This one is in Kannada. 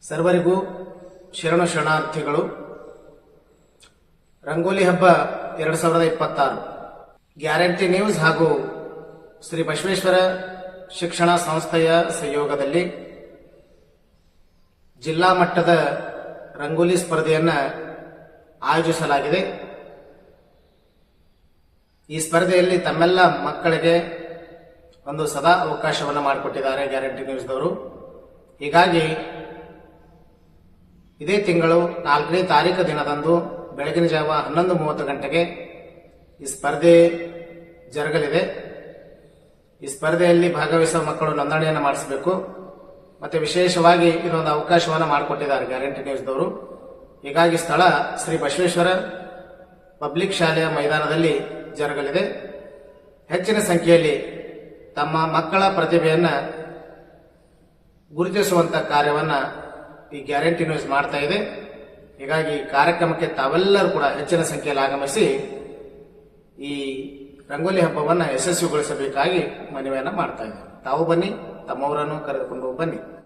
ಸರ್ವರಿಗೂ ಶರಣು ಶರಣಾರ್ಥಿಗಳು. ರಂಗೋಲಿ ಹಬ್ಬ 2026 ಗ್ಯಾರಂಟಿ ನ್ಯೂಸ್ ಹಾಗೂ ಶ್ರೀ ಬಸವೇಶ್ವರ ಶಿಕ್ಷಣ ಸಂಸ್ಥೆಯ ಸಹಯೋಗದಲ್ಲಿ ಜಿಲ್ಲಾ ಮಟ್ಟದ ರಂಗೋಲಿ ಸ್ಪರ್ಧೆಯನ್ನು ಆಯೋಜಿಸಲಾಗಿದೆ. ಈ ಸ್ಪರ್ಧೆಯಲ್ಲಿ ತಮ್ಮೆಲ್ಲ ಮಕ್ಕಳಿಗೆ ಒಂದು ಸದಾ ಅವಕಾಶವನ್ನು ಮಾಡಿಕೊಟ್ಟಿದ್ದಾರೆ ಗ್ಯಾರಂಟಿ ನ್ಯೂಸ್ದವರು. ಹೀಗಾಗಿ ಇದೇ ತಿಂಗಳು 4ನೇ ತಾರೀಕು ದಿನದಂದು ಬೆಳಗಿನ ಜಾವ 11:30 ಗಂಟೆಗೆ ಈ ಸ್ಪರ್ಧೆ ಜರುಗಲಿದೆ. ಈ ಸ್ಪರ್ಧೆಯಲ್ಲಿ ಭಾಗವಹಿಸುವ ಮಕ್ಕಳು ನೋಂದಣಿಯನ್ನು ಮಾಡಿಸಬೇಕು. ಮತ್ತೆ ವಿಶೇಷವಾಗಿ ಇದೊಂದು ಅವಕಾಶವನ್ನು ಮಾಡಿಕೊಟ್ಟಿದ್ದಾರೆ ಗ್ಯಾರಂಟಿ ನ್ಯೂಸ್ದವರು. ಹೀಗಾಗಿ ಸ್ಥಳ ಶ್ರೀ ಬಸವೇಶ್ವರ ಪಬ್ಲಿಕ್ ಶಾಲೆಯ ಮೈದಾನದಲ್ಲಿ ಜರುಗಲಿದೆ. ಹೆಚ್ಚಿನ ಸಂಖ್ಯೆಯಲ್ಲಿ ತಮ್ಮ ಮಕ್ಕಳ ಪ್ರತಿಭೆಯನ್ನು ಗುರುತಿಸುವಂತ ಕಾರ್ಯವನ್ನ ಈ ಗ್ಯಾರಂಟಿ ನ್ಯೂಸ್ ಮಾಡ್ತಾ ಇದೆ. ಹೀಗಾಗಿ ಈ ಕಾರ್ಯಕ್ರಮಕ್ಕೆ ತಾವೆಲ್ಲರೂ ಕೂಡ ಹೆಚ್ಚಿನ ಸಂಖ್ಯೆಯಲ್ಲಿ ಆಗಮಿಸಿ ಈ ರಂಗೋಲಿ ಹಬ್ಬವನ್ನು ಯಶಸ್ವಿಗೊಳಿಸಬೇಕಾಗಿ ಮನವಿಯನ್ನ ಮಾಡ್ತಾ ಇದ್ದೇವೆ. ತಾವು ಬನ್ನಿ, ತಮ್ಮವರನ್ನು ಕರೆದುಕೊಂಡು ಬನ್ನಿ.